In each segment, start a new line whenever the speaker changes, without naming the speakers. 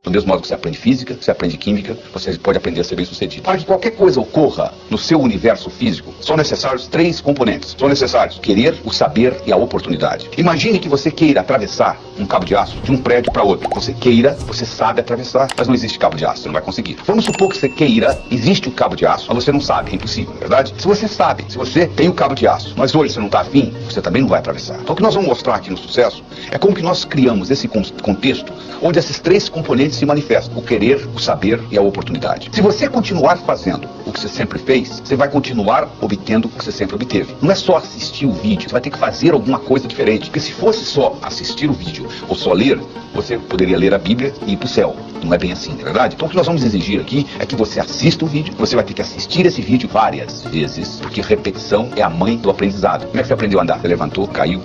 Do mesmo modo que você aprende física, você aprende química, você pode aprender a ser bem-sucedido. Para que qualquer coisa ocorra no seu universo físico, são necessários 3 componentes. São necessários querer, o saber e a oportunidade. Imagine que você queira atravessar um cabo de aço de um prédio para outro. Você queira, você sabe atravessar, mas não existe cabo de aço, você não vai conseguir. Vamos supor que você queira, existe o cabo de aço, mas você não sabe, é impossível, não é verdade? Se você sabe, se você tem o cabo de aço, mas hoje você não está afim, você também não vai atravessar. Então o que nós vamos mostrar aqui no sucesso é como que nós criamos esse contexto onde esses 3 componentes se manifestam: o querer, o saber e a oportunidade. Se você continuar fazendo o que você sempre fez, você vai continuar obtendo o que você sempre obteve. Não é só assistir o vídeo, você vai ter que fazer alguma coisa diferente. Porque se fosse só assistir o vídeo ou só ler, você poderia ler a Bíblia e ir para o céu. Não é bem assim, não é verdade? Então o que nós vamos exigir aqui é que você assista o vídeo, você vai ter que assistir esse vídeo várias vezes, porque repetição é a mãe do aprendizado. Como é que você aprendeu a andar? Você levantou, caiu,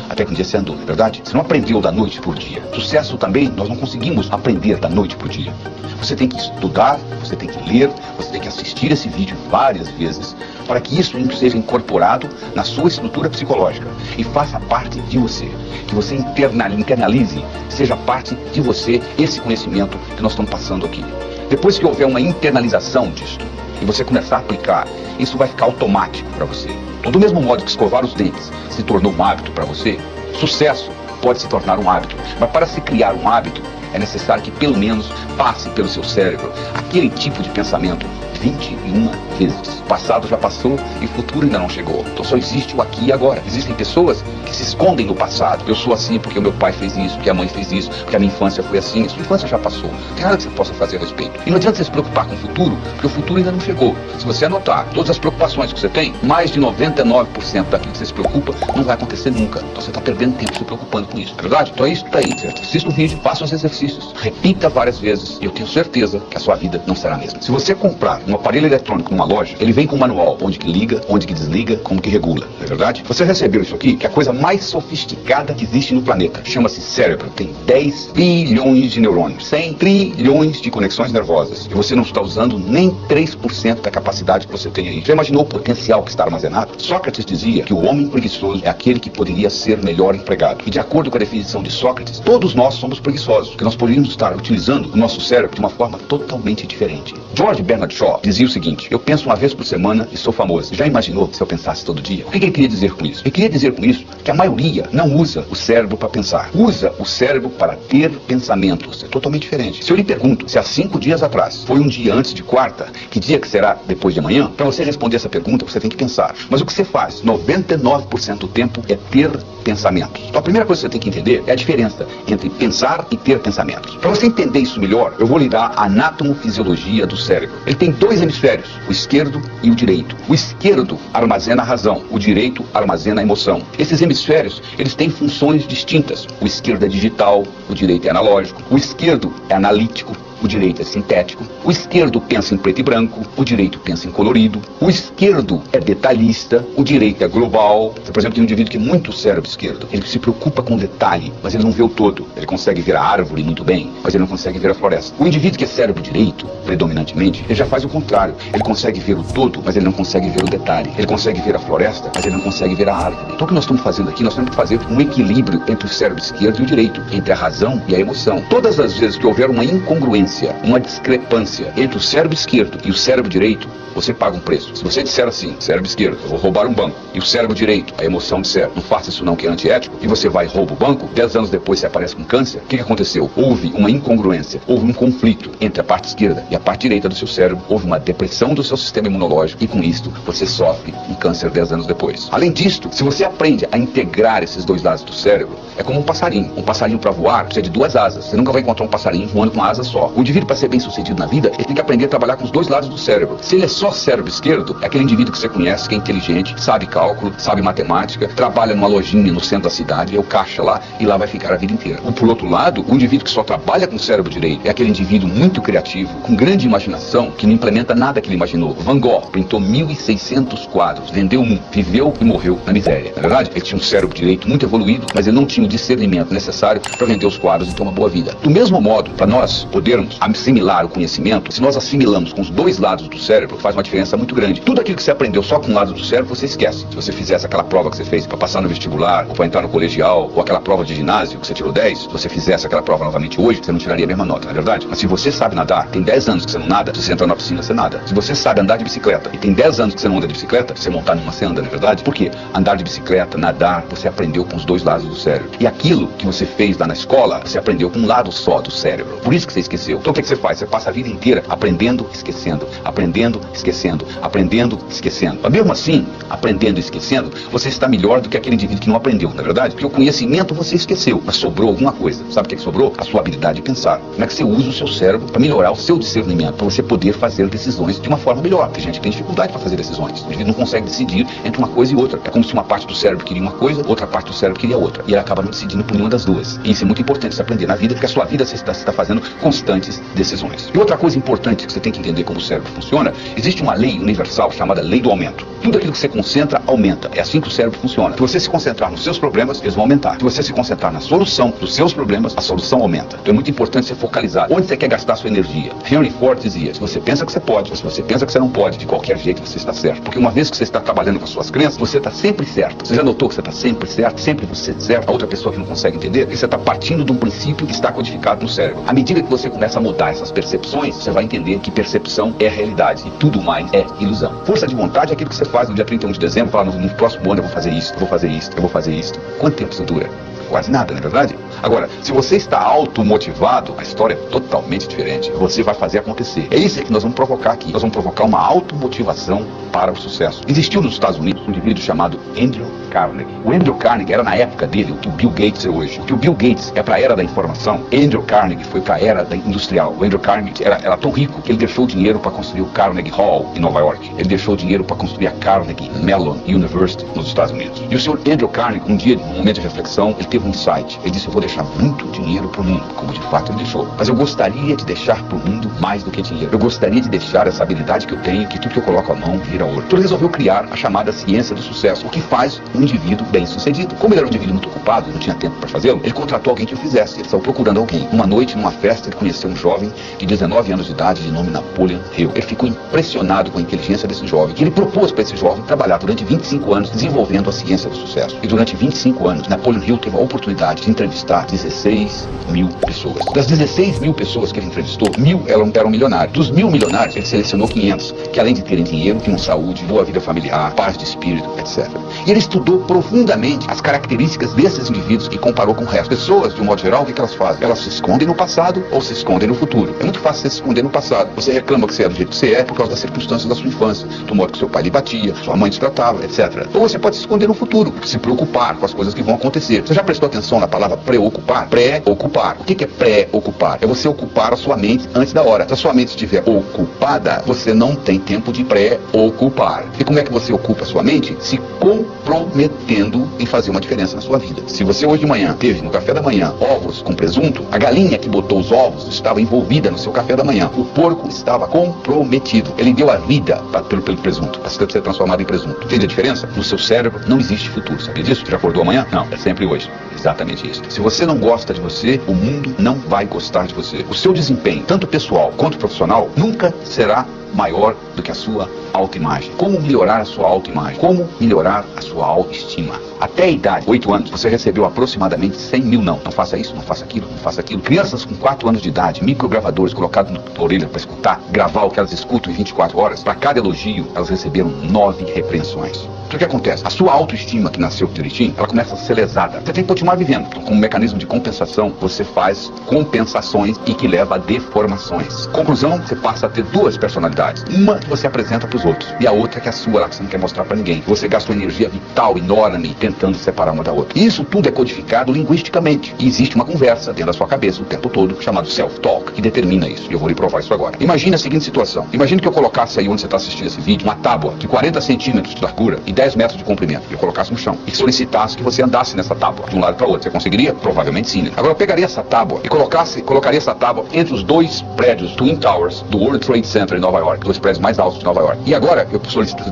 até que um dia você andou, não é verdade? Você não aprendeu da noite por dia. Sucesso também, nós não conseguimos aprender da noite por dia. Você tem que estudar, você tem que ler, você tem que assistir esse vídeo várias vezes, para que isso seja incorporado na sua estrutura psicológica e faça parte de você. Que você internalize, seja parte de você, esse conhecimento que nós estamos passando aqui. Depois que houver uma internalização disso e você começar a aplicar, isso vai ficar automático para você. Então, do mesmo modo que escovar os dentes se tornou um hábito para você, sucesso pode se tornar um hábito. Mas para se criar um hábito, é necessário que pelo menos passe pelo seu cérebro aquele tipo de pensamento 21 vezes. O passado já passou e o futuro ainda não chegou. Então só existe o aqui e agora. Existem pessoas que se escondem no passado. Eu sou assim porque o meu pai fez isso, porque a mãe fez isso, porque a minha infância foi assim. A sua infância já passou. Não tem nada que você possa fazer a respeito. E não adianta você se preocupar com o futuro, porque o futuro ainda não chegou. Se você anotar todas as preocupações que você tem, mais de 99% daquilo que você se preocupa não vai acontecer nunca. Então você está perdendo tempo se preocupando com isso. É verdade? Então é isso que está aí. Certo? Assista o vídeo, faça os exercícios, repita várias vezes e eu tenho certeza que a sua vida não será a mesma. Se você comprar um aparelho eletrônico numa loja, ele vem com um manual onde que liga, onde que desliga, como que regula, não é verdade? Você recebeu isso aqui, que é a coisa mais sofisticada que existe no planeta. Chama-se cérebro. Tem 10 bilhões de neurônios, 100 trilhões de conexões nervosas. E você não está usando nem 3% da capacidade que você tem aí. Já imaginou o potencial que está armazenado? Sócrates dizia que o homem preguiçoso é aquele que poderia ser melhor empregado. E de acordo com a definição de Sócrates, todos nós somos preguiçosos, porque nós poderíamos estar utilizando o nosso cérebro de uma forma totalmente diferente. George Bernard Shaw dizia o seguinte: eu penso uma vez por semana e sou famoso. Já imaginou se eu pensasse todo dia? O que ele queria dizer com isso? Ele queria dizer com isso que a maioria não usa o cérebro para pensar. Usa o cérebro para ter pensamentos. É totalmente diferente. Se eu lhe pergunto se há 5 dias atrás foi um dia antes de quarta, que dia que será depois de amanhã? Para você responder essa pergunta, você tem que pensar. Mas o que você faz 99% do tempo é ter pensamentos. Então a primeira coisa que você tem que entender é a diferença entre pensar e ter pensamentos. Para você entender isso melhor, eu vou lhe dar a anatomofisiologia do cérebro. Ele tem 2 hemisférios, o esquerdo e o direito. O esquerdo armazena a razão, o direito armazena a emoção. Esses hemisférios, eles têm funções distintas. O esquerdo é digital, o direito é analógico. O esquerdo é analítico, o direito é sintético. O esquerdo pensa em preto e branco, o direito pensa em colorido. O esquerdo é detalhista, o direito é global. Você, por exemplo, tem um indivíduo que é muito cérebro esquerdo. Ele se preocupa com detalhe, mas ele não vê o todo. Ele consegue ver a árvore muito bem, mas ele não consegue ver a floresta. O indivíduo que é cérebro direito, predominantemente, ele já faz o contrário. Ele consegue ver o todo, mas ele não consegue ver o detalhe. Ele consegue ver a floresta, mas ele não consegue ver a árvore. Então o que nós estamos fazendo aqui, nós temos que fazer um equilíbrio entre o cérebro esquerdo e o direito, entre a razão e a emoção. Todas as vezes que houver uma incongruência, uma discrepância entre o cérebro esquerdo e o cérebro direito, você paga um preço. Se você disser assim, cérebro esquerdo, eu vou roubar um banco, e o cérebro direito, a emoção disser, não faça isso não que é antiético, e você vai e rouba o banco, 10 anos depois você aparece com câncer, o que aconteceu? Houve uma incongruência, houve um conflito entre a parte esquerda e a parte direita do seu cérebro, houve uma depressão do seu sistema imunológico, e com isto você sofre um câncer 10 anos depois. Além disto, se você aprende a integrar esses 2 lados do cérebro, é como um passarinho. Um passarinho para voar precisa de 2 asas. Você nunca vai encontrar um passarinho voando com uma asa só. O indivíduo, para ser bem sucedido na vida, ele tem que aprender a trabalhar com os 2 lados do cérebro. Se ele é só cérebro esquerdo, é aquele indivíduo que você conhece, que é inteligente, sabe cálculo, sabe matemática, trabalha numa lojinha no centro da cidade, é o caixa lá, e lá vai ficar a vida inteira. Ou por outro lado, o indivíduo que só trabalha com o cérebro direito é aquele indivíduo muito criativo, com grande imaginação, que não implementa nada que ele imaginou. Van Gogh pintou 1.600 quadros, vendeu um, viveu e morreu na miséria. Na verdade, ele tinha um cérebro direito muito evoluído, mas ele não tinha o discernimento necessário para vender os quadros e ter uma boa vida. Do mesmo modo, para nós podermos aprendemos a assimilar o conhecimento, se nós assimilamos com os dois lados do cérebro, faz uma diferença muito grande. Tudo aquilo que você aprendeu só com um lado do cérebro, você esquece. Se você fizesse aquela prova que você fez para passar no vestibular, ou para entrar no colegial, ou aquela prova de ginásio que você tirou 10, se você fizesse aquela prova novamente hoje, você não tiraria a mesma nota, não é verdade? Mas se você sabe nadar, tem 10 anos que você não nada, se você entra na piscina, você nada. Se você sabe andar de bicicleta, e tem 10 anos que você não anda de bicicleta, se você montar numa, você anda, não é verdade? Por quê? Andar de bicicleta, nadar, você aprendeu com os dois lados do cérebro. E aquilo que você fez lá na escola, você aprendeu com um lado só do cérebro. Por isso que você esqueceu. Então o que você faz? Você passa a vida inteira aprendendo, esquecendo, aprendendo, esquecendo, aprendendo, esquecendo. Mas mesmo assim, aprendendo e esquecendo, você está melhor do que aquele indivíduo que não aprendeu, não é verdade? Porque o conhecimento você esqueceu, mas sobrou alguma coisa. Sabe o que sobrou? A sua habilidade de pensar. Como é que você usa o seu cérebro para melhorar o seu discernimento, para você poder fazer decisões de uma forma melhor. Tem gente que tem dificuldade para fazer decisões. O indivíduo não consegue decidir entre uma coisa e outra. É como se uma parte do cérebro queria uma coisa, outra parte do cérebro queria outra. E ele acaba não decidindo por nenhuma das duas. E isso é muito importante você aprender na vida, porque a sua vida você está fazendo constantes decisões. E outra coisa importante que você tem que entender como o cérebro funciona, existe uma lei universal chamada lei do aumento. Tudo aquilo que você concentra, aumenta. É assim que o cérebro funciona. Se você se concentrar nos seus problemas, eles vão aumentar. Se você se concentrar na solução dos seus problemas, a solução aumenta. Então é muito importante você focalizar. Onde você quer gastar sua energia? Henry Ford dizia, se você pensa que você pode, se você pensa que você não pode, de qualquer jeito você está certo. Porque uma vez que você está trabalhando com as suas crenças, você está sempre certo. Você já notou que você está sempre certo? Sempre você certo? A outra pessoa que não consegue entender, que você está partindo de um princípio que está codificado no cérebro. À medida que você começa a mudar essas percepções, você vai entender que percepção é realidade e tudo mais é ilusão. Força de vontade é aquilo que você faz no dia 31 de dezembro, fala no próximo ano eu vou fazer isso, eu vou fazer isso, eu vou fazer isso. Quanto tempo isso dura? Quase nada, não é verdade? Agora, se você está automotivado, a história é totalmente diferente. Você vai fazer acontecer. É isso que nós vamos provocar aqui. Nós vamos provocar uma automotivação para o sucesso. Existiu nos Estados Unidos um indivíduo chamado Andrew Carnegie. O Andrew Carnegie era na época dele o que o Bill Gates é hoje. O que o Bill Gates é para a era da informação, Andrew Carnegie foi para a era da industrial. O Andrew Carnegie era tão rico que ele deixou o dinheiro para construir o Carnegie Hall em Nova York. Ele deixou o dinheiro para construir a Carnegie Mellon University nos Estados Unidos. E o senhor Andrew Carnegie, um dia, num momento de reflexão, ele teve um insight. Ele disse, eu vou deixar muito dinheiro para o mundo, como de fato ele deixou. Mas eu gostaria de deixar para o mundo mais do que dinheiro. Eu gostaria de deixar essa habilidade que eu tenho, que tudo que eu coloco a mão vira ouro. Então ele resolveu criar a chamada ciência do sucesso, o que faz um indivíduo bem sucedido. Como ele era um indivíduo muito ocupado, não tinha tempo para fazê-lo, ele contratou alguém que o fizesse. Ele estava procurando alguém. Uma noite, numa festa, ele conheceu um jovem de 19 anos de idade, de nome Napoleon Hill. Ele ficou impressionado com a inteligência desse jovem. E ele propôs para esse jovem trabalhar durante 25 anos desenvolvendo a ciência do sucesso. E durante 25 anos, Napoleon Hill teve a oportunidade de entrevistar 16 mil pessoas. Das 16 mil pessoas que ele entrevistou, 1.000 eram milionários. Dos 1.000 milionários, ele selecionou 500, que além de terem dinheiro, tinham saúde, boa vida familiar, paz de espírito, etc. E ele estudou profundamente as características desses indivíduos e comparou com o resto. Pessoas, de um modo geral, o que elas fazem? Elas se escondem no passado ou se escondem no futuro. É muito fácil você se esconder no passado. Você reclama que você é do jeito que você é por causa das circunstâncias da sua infância, do modo que seu pai lhe batia, sua mãe te tratava, etc. Ou você pode se esconder no futuro, se preocupar com as coisas que vão acontecer. Você já prestou atenção na palavra preocupar? Pré-ocupar. O que é pré-ocupar? É você ocupar a sua mente antes da hora. Se a sua mente estiver ocupada, você não tem tempo de pré-ocupar. E como é que você ocupa a sua mente? Se comprometendo em fazer uma diferença na sua vida. Se você hoje de manhã teve no café da manhã ovos com presunto, a galinha que botou os ovos estava envolvida no seu café da manhã. O porco estava comprometido. Ele deu a vida pelo presunto, para ser transformado em presunto. Entende a diferença? No seu cérebro não existe futuro. Sabia disso? Já acordou amanhã? Não, é sempre hoje. Exatamente isso. Se você não gosta de você, o mundo não vai gostar de você. O seu desempenho, tanto pessoal quanto profissional, nunca será maior do que a sua autoimagem. Como melhorar a sua autoimagem? Como melhorar a sua autoestima? Até a idade, 8 anos, você recebeu aproximadamente 100 mil não. Não faça isso, não faça aquilo, não faça aquilo. Crianças com 4 anos de idade, microgravadores colocados na orelha para escutar, gravar o que elas escutam em 24 horas. Para cada elogio, elas receberam 9 repreensões. Então o que acontece? A sua autoestima que nasceu direitinho, ela começa a ser lesada. Você tem que continuar vivendo. Então, como mecanismo de compensação, você faz compensações e que leva a deformações. Conclusão, você passa a ter 2 personalidades. Uma que você apresenta para os outros e a outra que é a sua, lá que você não quer mostrar para ninguém. Você gasta uma energia vital enorme tentando separar uma da outra. E isso tudo é codificado linguisticamente. E existe uma conversa dentro da sua cabeça o tempo todo, chamado self-talk, que determina isso. E eu vou lhe provar isso agora. Imagine a seguinte situação. Imagine que eu colocasse aí onde você está assistindo esse vídeo, uma tábua de 40 centímetros de largura e 10 metros de comprimento e eu colocasse no chão e solicitasse que você andasse nessa tábua de um lado para outro, você conseguiria? Provavelmente sim, né? Agora eu pegaria essa tábua e colocaria essa tábua entre os dois prédios Twin Towers do World Trade Center em Nova York, dois prédios mais altos de Nova York. E agora eu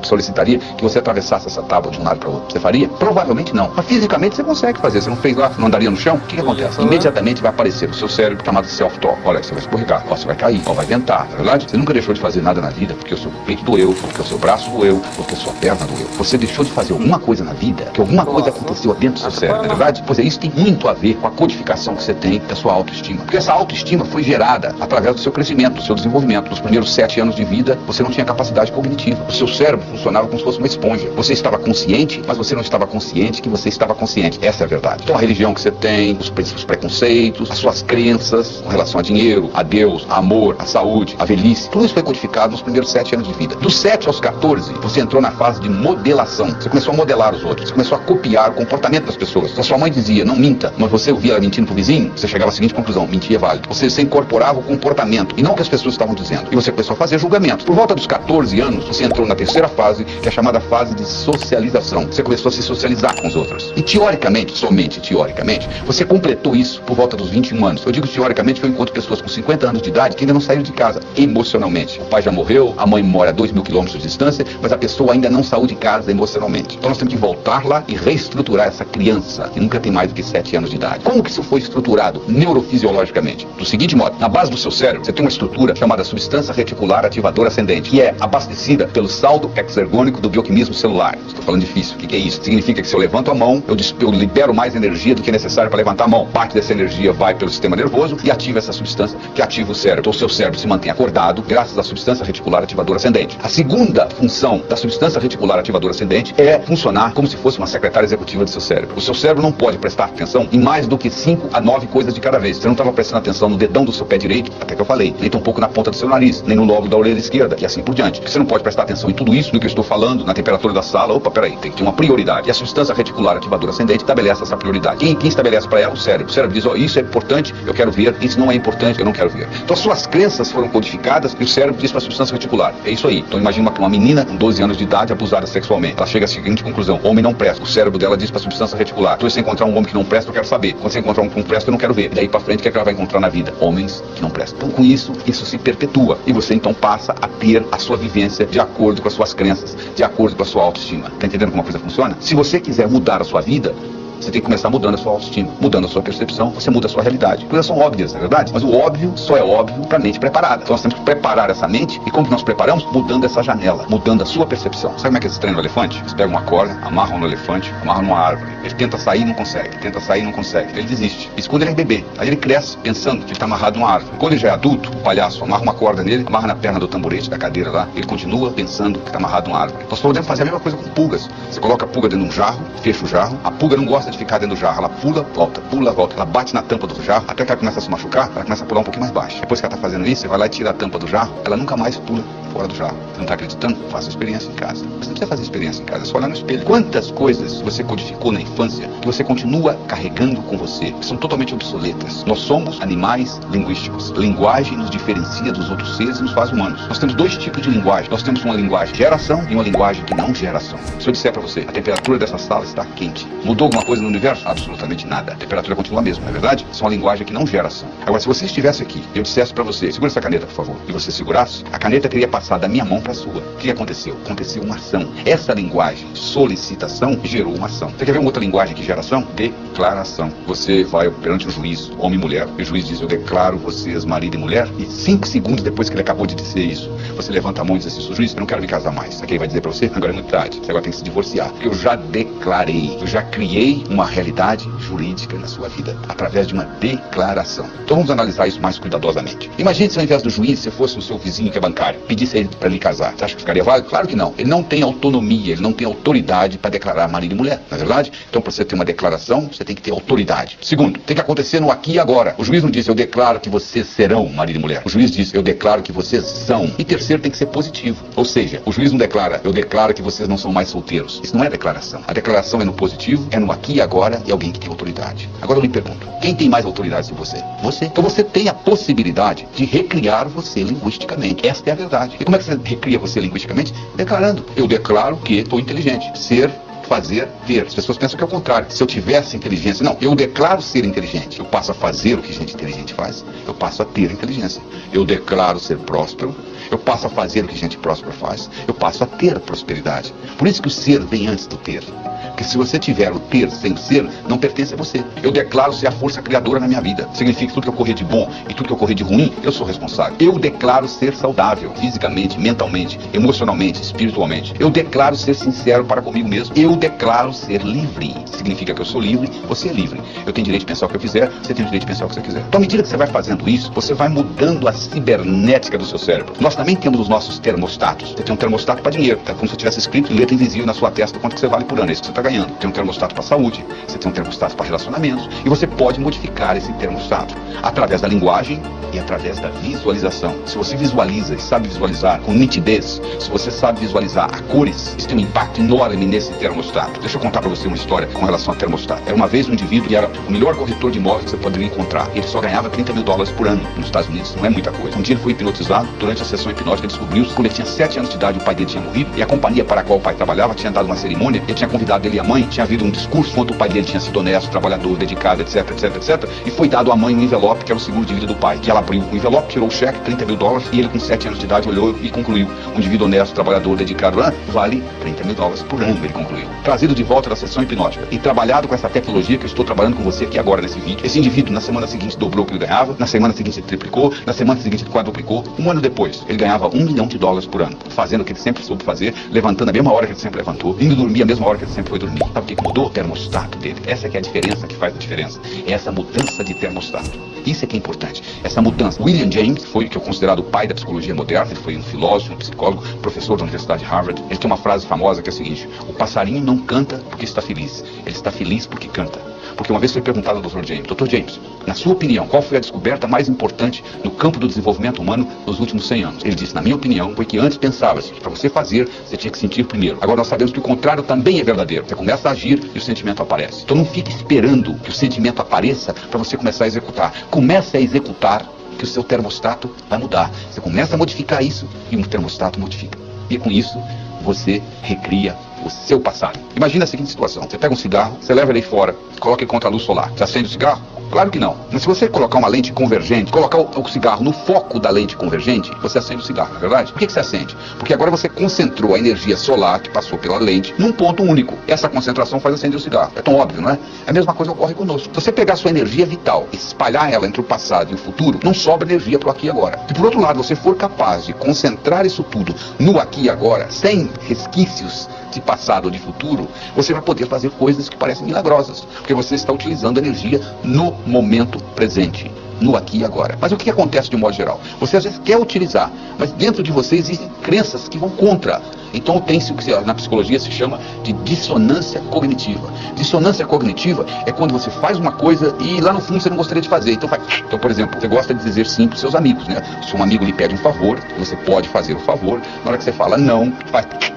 solicitaria que você atravessasse essa tábua de um lado para outro. Você faria? Provavelmente não. Mas fisicamente você consegue fazer. Você não fez lá, não andaria no chão? O que acontece? Imediatamente vai aparecer o seu cérebro chamado self-talk. Olha, você vai escorregar, você vai cair, vai ventar, na verdade? Você nunca deixou de fazer nada na vida porque o seu peito doeu, porque o seu braço doeu, porque a sua perna doeu. Você deixou de fazer alguma coisa na vida, que alguma coisa aconteceu dentro do seu cérebro, na verdade? Pois é, isso tem muito a ver com a codificação que você tem da sua autoestima. Porque essa autoestima foi gerada através do seu crescimento, do seu desenvolvimento. Nos primeiros 7 anos de vida, você não tinha capacidade cognitiva. O seu cérebro funcionava como se fosse uma esponja. Você estava consciente, mas você não estava consciente que você estava consciente. Essa é a verdade. Então a religião que você tem, os preconceitos, as suas crenças com relação a dinheiro, a Deus, a amor, a saúde, a velhice, tudo isso foi codificado nos primeiros 7 anos de vida. Dos 7 aos 14, você entrou na fase de modelação. Você começou a modelar os outros. Você começou a copiar o comportamento das pessoas. Se a sua mãe dizia, não minta, mas você ouvia ela mentindo pro vizinho, você chegava à seguinte conclusão, mentir é válido. Você incorporava o comportamento e não o que as pessoas estavam dizendo. E você começou a fazer julgamentos. Por volta dos 14 anos, você entrou na terceira fase, que é a chamada fase de socialização. Você começou a se socializar com os outros. E teoricamente, somente teoricamente, você completou isso por volta dos 21 anos. Eu digo teoricamente que eu encontro pessoas com 50 anos de idade que ainda não saíram de casa emocionalmente. O pai já morreu, a mãe mora a 2.000 quilômetros de distância, mas a pessoa ainda não saiu de casa emocionalmente. Então nós temos que voltar lá e reestruturar essa criança que nunca tem mais do que 7 anos de idade. Como que isso foi estruturado neurofisiologicamente? Do seguinte modo, na base do seu cérebro, você tem uma estrutura chamada substância reticular ativadora ascendente, que é abastecida pelo saldo exergônico do bioquímico celular. Estou falando difícil. O que é isso? Significa que se eu levanto a mão, eu libero mais energia do que é necessário para levantar a mão. Parte dessa energia vai pelo sistema nervoso e ativa essa substância que ativa o cérebro. Então o seu cérebro se mantém acordado graças à substância reticular ativadora ascendente. A segunda função da substância reticular ativadora ascendente é funcionar como se fosse uma secretária executiva do seu cérebro. O seu cérebro não pode prestar atenção em mais do que 5 a 9 coisas de cada vez. Você não estava prestando atenção no dedão do seu pé direito, até que eu falei, nem tão pouco na ponta do seu nariz, nem no lobo da orelha esquerda, e assim por diante. Porque você não pode prestar atenção em tudo isso, no que eu estou falando, na temperatura da sala. Opa, peraí, tem que ter uma prioridade. E a substância reticular ativadora ascendente estabelece essa prioridade. Quem estabelece para ela? O cérebro. O cérebro diz, isso é importante, eu quero ver, isso não é importante, eu não quero ver. Então as suas crenças foram codificadas e o cérebro diz para a substância reticular. É isso aí. Então imagina uma menina com 12 anos de idade abusada sexualmente. Ela chega à seguinte conclusão, homem não presta. O cérebro dela diz para a substância reticular, então se você encontrar um homem que não presta, eu quero saber. Quando você encontrar um que não presta, eu não quero ver. E daí para frente, o que é que ela vai encontrar na vida? Homens que não prestam. Então com isso se perpetua. E você então passa a ter a sua vivência de acordo com as suas crenças, de acordo com a sua autoestima. Tá entendendo como a coisa funciona? Se você quiser mudar a sua vida, você tem que começar mudando a sua autoestima, mudando a sua percepção, você muda a sua realidade. Coisas são óbvias, não é verdade? Mas o óbvio só é óbvio para a mente preparada. Então nós temos que preparar essa mente. E como que nós preparamos? Mudando essa janela, mudando a sua percepção. Sabe como é que eles treinam o elefante? Eles pegam uma corda, amarram no elefante, amarram numa árvore. Ele tenta sair e não consegue, tenta sair e não consegue. Ele desiste. Isso quando ele é bebê. Aí ele cresce pensando que ele está amarrado numa árvore. Quando ele já é adulto, o palhaço amarra uma corda nele, amarra na perna do tamborete da cadeira lá. Ele continua pensando que está amarrado numa árvore. Nós podemos fazer a mesma coisa com pulgas. Você coloca a pulga dentro de um jarro, fecha o jarro. A pulga não gosta de ficar dentro do jarro. Ela pula, volta. Ela bate na tampa do jarro, até que ela começa a se machucar, ela começa a pular um pouquinho mais baixo. Depois que ela está fazendo isso, você vai lá e tira a tampa do jarro, ela nunca mais pula fora do jarro. Você não está acreditando? Faça a experiência em casa. Você não precisa fazer experiência em casa, é só olhar no espelho. Quantas coisas você codificou na infância que você continua carregando com você, que são totalmente obsoletas. Nós somos animais linguísticos. Linguagem nos diferencia dos outros seres e nos faz humanos. Nós temos 2 tipos de linguagem. Nós temos uma linguagem de geração e uma linguagem que não geração. Se eu disser para você, a temperatura dessa sala está quente. Mudou alguma coisa no universo? Absolutamente nada. A temperatura continua a mesma, não é verdade? Isso é uma linguagem que não geração. Agora, se você estivesse aqui e eu dissesse para você, segura essa caneta, por favor, e você segurasse, a caneta teria passado da minha mão para a sua. O que aconteceu? Aconteceu uma ação. Essa linguagem, solicitação, gerou uma ação. Você quer ver uma outra linguagem que gera ação? Declaração. Você vai perante o juiz, homem e mulher, e o juiz diz, eu declaro vocês marido e mulher, e 5 segundos depois que ele acabou de dizer isso, você levanta a mão e diz assim, juiz, eu não quero me casar mais. Sabe quem vai dizer para você? Agora é muito tarde. Você agora tem que se divorciar. Porque eu já declarei, eu já criei uma realidade jurídica na sua vida, através de uma declaração. Então vamos analisar isso mais cuidadosamente. Imagine se ao invés do juiz, você fosse o seu vizinho que é bancário, pedisse a ele para lhe casar. Você acha que ficaria válido? Claro que não. Ele não tem autonomia, ele não tem autoridade para declarar marido e mulher, não é verdade? Então para você ter uma declaração, você tem que ter autoridade. Segundo, tem que acontecer no aqui e agora. O juiz não diz, eu declaro que vocês serão marido e mulher. O juiz diz, eu declaro que vocês são. E terceiro, tem que ser positivo. Ou seja, o juiz não declara, eu declaro que vocês não são mais solteiros. Isso não é declaração. A declaração é no positivo, é no aqui aqui e agora é alguém que tem autoridade. Agora eu lhe pergunto, quem tem mais autoridade que você? Você. Então você tem a possibilidade de recriar você linguisticamente. Esta é a verdade. E como é que você recria você linguisticamente? Declarando. Eu declaro que sou inteligente. Ser, fazer, ver. As pessoas pensam que é o contrário. Se eu tivesse inteligência, não, eu declaro ser inteligente. Eu passo a fazer o que gente inteligente faz. Eu passo a ter inteligência. Eu declaro ser próspero. Eu passo a fazer o que gente próspera faz. Eu passo a ter prosperidade. Por isso que o ser vem antes do ter. Porque se você tiver o ter sem o ser, não pertence a você. Eu declaro ser a força criadora na minha vida. Significa que tudo que ocorrer de bom e tudo que ocorrer de ruim, eu sou responsável. Eu declaro ser saudável, fisicamente, mentalmente, emocionalmente, espiritualmente. Eu declaro ser sincero para comigo mesmo. Eu declaro ser livre. Significa que eu sou livre, você é livre. Eu tenho direito de pensar o que eu quiser, você tem o direito de pensar o que você quiser. Então, à medida que você vai fazendo isso, você vai mudando a cibernética do seu cérebro. Nós também temos os nossos termostatos. Você tem um termostato para dinheiro. É como se tivesse escrito em letra invisível na sua testa quanto que você vale por ano. É isso que você está ganhando. Tem um termostato para saúde, você tem um termostato para relacionamentos, e você pode modificar esse termostato através da linguagem e através da visualização. Se você visualiza e sabe visualizar com nitidez, se você sabe visualizar a cores, isso tem um impacto enorme nesse termostato. Deixa eu contar para você uma história com relação ao termostato. Era uma vez um indivíduo que era o melhor corretor de imóveis que você poderia encontrar. Ele só ganhava $30 mil por ano nos Estados Unidos, não é muita coisa. Um dia ele foi hipnotizado. Durante a sessão hipnótica ele descobriu que quando ele tinha 7 anos de idade o pai dele tinha morrido, e a companhia para a qual o pai trabalhava tinha dado uma cerimônia. Ele tinha convidado ele e a mãe, tinha havido um discurso quanto o pai dele tinha sido honesto, trabalhador, dedicado, etc, etc, etc, e foi dado à mãe um envelope que era o seguro de vida do pai, que ela abriu o envelope, tirou o cheque, $30 mil, e ele com 7 anos de idade olhou e concluiu: um indivíduo honesto, trabalhador, dedicado, vale $30 mil por ano, ele concluiu. Trazido de volta da sessão hipnótica e trabalhado com essa tecnologia que eu estou trabalhando com você aqui agora nesse vídeo, esse indivíduo na semana seguinte dobrou o que ele ganhava, na semana seguinte ele triplicou, na semana seguinte ele quadruplicou. Um ano depois ele ganhava $1 milhão por ano, fazendo o que ele sempre soube fazer, levantando a mesma hora que ele sempre levantou, indo dormir a mesma hora que ele sempre foi dormir. Sabe o que mudou? O termostato dele. Essa que é a diferença, que faz a diferença. É essa mudança de termostato. Isso é que é importante. Essa mudança. William James foi o que é considerado o pai da psicologia moderna. Ele foi um filósofo, um psicólogo, professor da Universidade de Harvard. Ele tem uma frase famosa que é a seguinte: o passarinho não canta porque está feliz. Ele está feliz porque canta. Porque uma vez foi perguntado ao Dr. James: Dr. James, na sua opinião, qual foi a descoberta mais importante no campo do desenvolvimento humano nos últimos 100 anos? Ele disse: na minha opinião, foi que antes pensava-se que para você fazer, você tinha que sentir primeiro. Agora nós sabemos que o contrário também é verdadeiro. Você começa a agir e o sentimento aparece. Então não fique esperando que o sentimento apareça para você começar a executar. Comece a executar, que o seu termostato vai mudar. Você começa a modificar isso e o termostato modifica. E com isso, você recria o seu passado. Imagina a seguinte situação: você pega um cigarro, você leva ele aí fora, coloca ele contra a luz solar. Você acende o cigarro? Claro que não. Mas se você colocar uma lente convergente, colocar o cigarro no foco da lente convergente, você acende o cigarro, não é verdade? Por que você acende? Porque agora você concentrou a energia solar que passou pela lente num ponto único. Essa concentração faz acender o cigarro. É tão óbvio, não é? A mesma coisa ocorre conosco. Se você pegar a sua energia vital e espalhar ela entre o passado e o futuro, não sobra energia para o aqui e agora. Se por outro lado você for capaz de concentrar isso tudo no aqui e agora, sem resquícios de passado ou de futuro, você vai poder fazer coisas que parecem milagrosas, porque você está utilizando energia no momento presente, no aqui e agora. Mas o que acontece de um modo geral? Você às vezes quer utilizar, mas dentro de você existem crenças que vão contra. Então tem-se o que na psicologia se chama de dissonância cognitiva. Dissonância cognitiva é quando você faz uma coisa e lá no fundo você não gostaria de fazer. Então, então por exemplo, você gosta de dizer sim para os seus amigos, né? Se um amigo lhe pede um favor, você pode fazer o favor. Na hora que você fala não,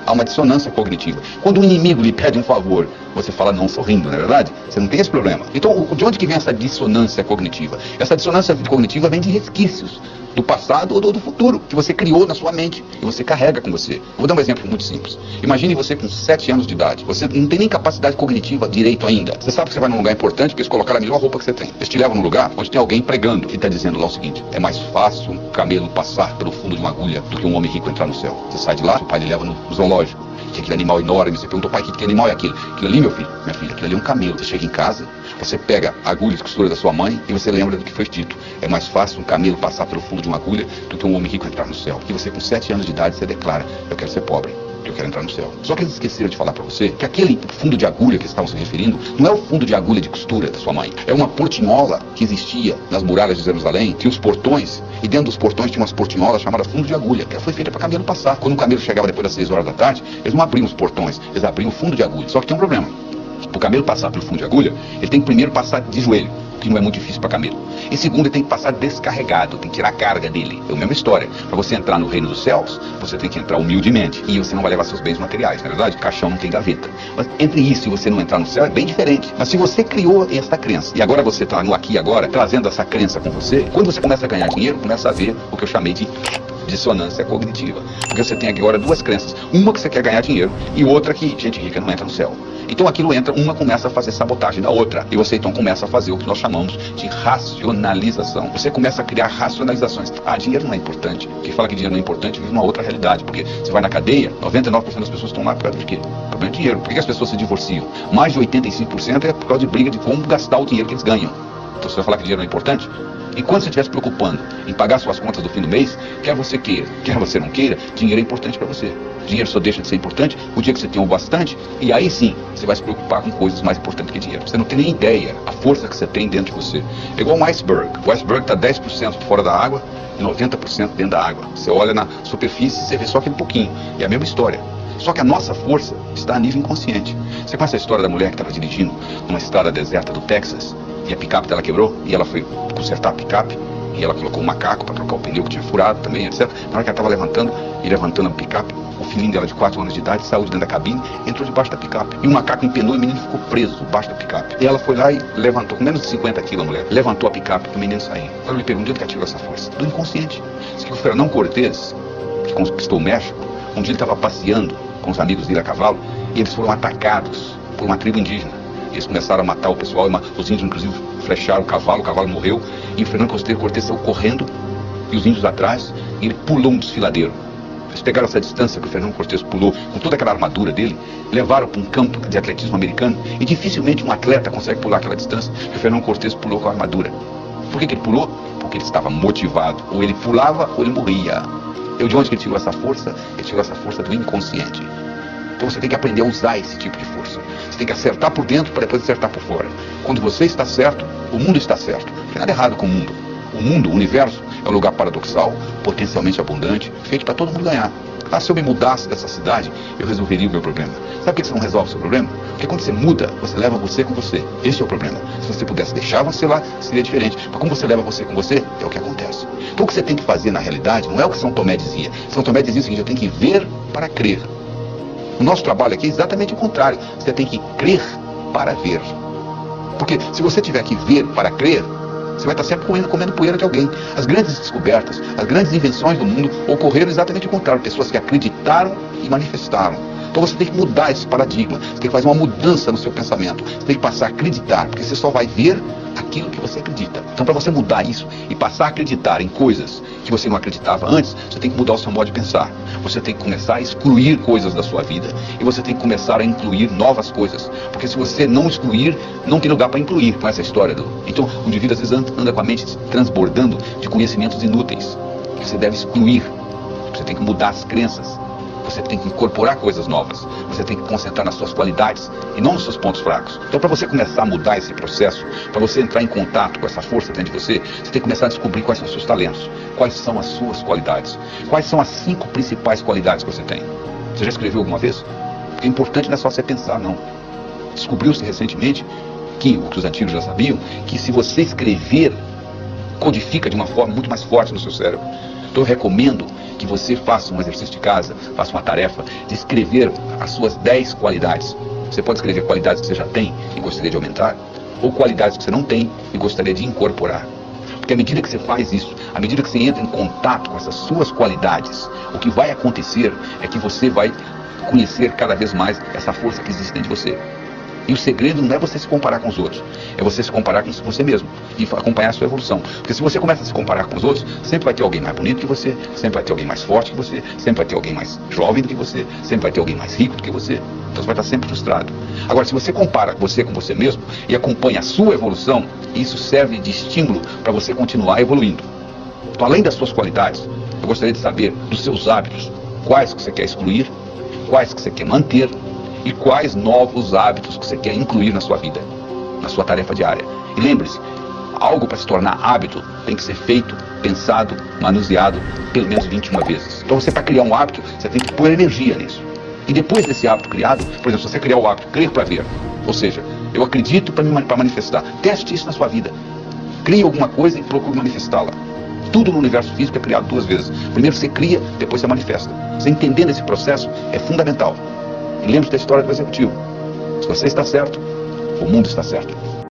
há uma dissonância cognitiva. Quando um inimigo lhe pede um favor, você fala não sorrindo, não é verdade? Você não tem esse problema. Então, de onde que vem essa dissonância cognitiva? Essa dissonância cognitiva vem de resquícios do passado ou do futuro, que você criou na sua mente e você carrega com você. Vou dar um exemplo muito simples. Imagine você com 7 anos de idade. Você não tem nem capacidade cognitiva direito ainda. Você sabe que você vai num lugar importante porque eles colocaram a melhor roupa que você tem. Eles te levam num lugar onde tem alguém pregando e está dizendo lá o seguinte: é mais fácil um camelo passar pelo fundo de uma agulha do que um homem rico entrar no céu. Você sai de lá, o pai lhe leva no zoológico. Tem aquele animal enorme. Você pergunta: pai, que animal é aquilo? Aquilo ali, meu filho, minha filha, aquilo ali é um camelo. Você chega em casa, você pega a agulha de costura da sua mãe e você lembra do que foi dito. É mais fácil um camelo passar pelo fundo de uma agulha do que um homem rico entrar no céu. E você com 7 anos de idade, você declara: eu quero ser pobre, eu quero entrar no céu. Só que eles esqueceram de falar para você que aquele fundo de agulha que eles estavam se referindo não é o fundo de agulha de costura da sua mãe. É uma portinhola que existia nas muralhas de Jerusalém, tinha os portões, e dentro dos portões tinha umas portinholas chamadas fundo de agulha, que foi feita para camelo passar. Quando o camelo chegava depois das 6 horas da tarde, eles não abriam os portões, eles abriam o fundo de agulha. Só que tem um problema. Para o camelo passar pelo fundo de agulha, ele tem que primeiro passar de joelho, que não é muito difícil para camelo. Em segundo, ele tem que passar descarregado, tem que tirar a carga dele. É a mesma história. Para você entrar no reino dos céus, você tem que entrar humildemente. E você não vai levar seus bens materiais. Na verdade, caixão não tem gaveta. Mas entre isso e você não entrar no céu é bem diferente. Mas se você criou esta crença, e agora você está no aqui e agora, trazendo essa crença com você, quando você começa a ganhar dinheiro, começa a ver o que eu chamei de dissonância cognitiva. Porque você tem agora duas crenças. Uma que você quer ganhar dinheiro e outra que gente rica não entra no céu. Então aquilo entra, uma começa a fazer sabotagem da outra. E você então começa a fazer o que nós chamamos de racionalização. Você começa a criar racionalizações. Ah, dinheiro não é importante. Quem fala que dinheiro não é importante vive uma outra realidade. Porque você vai na cadeia, 99% das pessoas estão lá por causa de quê? Problema de dinheiro. Por que as pessoas se divorciam? Mais de 85% é por causa de briga de como gastar o dinheiro que eles ganham. Então você vai falar que dinheiro não é importante? E quando você estiver se preocupando em pagar suas contas do fim do mês, quer você queira, quer você não queira, dinheiro é importante para você. Dinheiro só deixa de ser importante o dia que você tem o bastante, e aí sim, você vai se preocupar com coisas mais importantes que dinheiro. Você não tem nem ideia a força que você tem dentro de você. É igual um iceberg. O iceberg está 10% fora da água e 90% dentro da água. Você olha na superfície e você vê só aquele pouquinho. É a mesma história. Só que a nossa força está a nível inconsciente. Você conhece a história da mulher que estava dirigindo numa estrada deserta do Texas? E a picape dela quebrou, e ela foi consertar a picape, e ela colocou um macaco para trocar o pneu que tinha furado também, etc. Na hora que ela estava levantando a picape, o filhinho dela de 4 anos de idade saiu de dentro da cabine, entrou debaixo da picape. E o macaco empenou e o menino ficou preso debaixo da picape. E ela foi lá e levantou, com menos de 50 quilos a mulher, levantou a picape e o menino saiu. Agora eu me pergunto, onde que atirou essa força? Do inconsciente. Diz que o Fernão Cortés, que conquistou o México, um dia ele estava passeando com os amigos dele a cavalo, e eles foram atacados por uma tribo indígena. Eles começaram a matar o pessoal, os índios inclusive flecharam o cavalo morreu, e o Fernando Cortés saiu correndo, e os índios atrás, e ele pulou um desfiladeiro. Eles pegaram essa distância que o Fernando Cortés pulou, com toda aquela armadura dele, levaram para um campo de atletismo americano, e dificilmente um atleta consegue pular aquela distância que o Fernando Cortés pulou com a armadura. Por que ele pulou? Porque ele estava motivado. Ou ele pulava, ou ele morria. De onde que ele tirou essa força? Ele tirou essa força do inconsciente. Então você tem que aprender a usar esse tipo de força. Você tem que acertar por dentro para depois acertar por fora. Quando você está certo, o mundo está certo. Não tem nada errado com o mundo. O mundo, o universo, é um lugar paradoxal, potencialmente abundante, feito para todo mundo ganhar. Ah, se eu me mudasse dessa cidade, eu resolveria o meu problema. Sabe por que você não resolve o seu problema? Porque quando você muda, você leva você com você. Esse é o problema. Se você pudesse deixar você lá, seria diferente. Mas como você leva você com você, é o que acontece. Então o que você tem que fazer na realidade não é o que São Tomé dizia. São Tomé dizia o seguinte: eu tenho que ver para crer. O nosso trabalho aqui é exatamente o contrário. Você tem que crer para ver. Porque se você tiver que ver para crer, você vai estar sempre comendo poeira de alguém. As grandes descobertas, as grandes invenções do mundo ocorreram exatamente o contrário. Pessoas que acreditaram e manifestaram. Então você tem que mudar esse paradigma. Você tem que fazer uma mudança no seu pensamento. Você tem que passar a acreditar, porque você só vai ver aquilo que você acredita. Então, para você mudar isso e passar a acreditar em coisas que você não acreditava antes, você tem que mudar o seu modo de pensar. Você tem que começar a excluir coisas da sua vida e você tem que começar a incluir novas coisas. Porque se você não excluir, não tem lugar para incluir com essa história. Então, o indivíduo às vezes anda com a mente transbordando de conhecimentos inúteis que você deve excluir. Você tem que mudar as crenças. Você tem que incorporar coisas novas. Você tem que concentrar nas suas qualidades e não nos seus pontos fracos. Então, para você começar a mudar esse processo, para você entrar em contato com essa força dentro de você, você tem que começar a descobrir quais são os seus talentos, quais são as suas qualidades, quais são as 5 principais qualidades que você tem. Você já escreveu alguma vez? Porque é importante não é só você pensar, não. Descobriu-se recentemente que, o que os antigos já sabiam, que se você escrever, codifica de uma forma muito mais forte no seu cérebro. Então eu recomendo que você faça um exercício de casa, faça uma tarefa de escrever as suas 10 qualidades. Você pode escrever qualidades que você já tem e gostaria de aumentar, ou qualidades que você não tem e gostaria de incorporar. Porque à medida que você faz isso, à medida que você entra em contato com essas suas qualidades, o que vai acontecer é que você vai conhecer cada vez mais essa força que existe dentro de você. E o segredo não é você se comparar com os outros, é você se comparar com você mesmo e acompanhar a sua evolução. Porque se você começa a se comparar com os outros, sempre vai ter alguém mais bonito que você, sempre vai ter alguém mais forte que você, sempre vai ter alguém mais jovem do que você, sempre vai ter alguém mais rico do que você. Então você vai estar sempre frustrado. Agora, se você compara você com você mesmo e acompanha a sua evolução, isso serve de estímulo para você continuar evoluindo. Então, além das suas qualidades, eu gostaria de saber dos seus hábitos, quais que você quer excluir, quais que você quer manter, e quais novos hábitos que você quer incluir na sua vida, na sua tarefa diária. E lembre-se, algo para se tornar hábito tem que ser feito, pensado, manuseado pelo menos 21 vezes. Então você, para criar um hábito, você tem que pôr energia nisso. E depois desse hábito criado, por exemplo, se você criar o hábito crer para ver, ou seja, eu acredito para manifestar, teste isso na sua vida. Crie alguma coisa e procure manifestá-la. Tudo no universo físico é criado duas vezes. Primeiro você cria, depois você manifesta. Você entendendo esse processo é fundamental. E lembre-se da história do executivo. Se você está certo, o mundo está certo.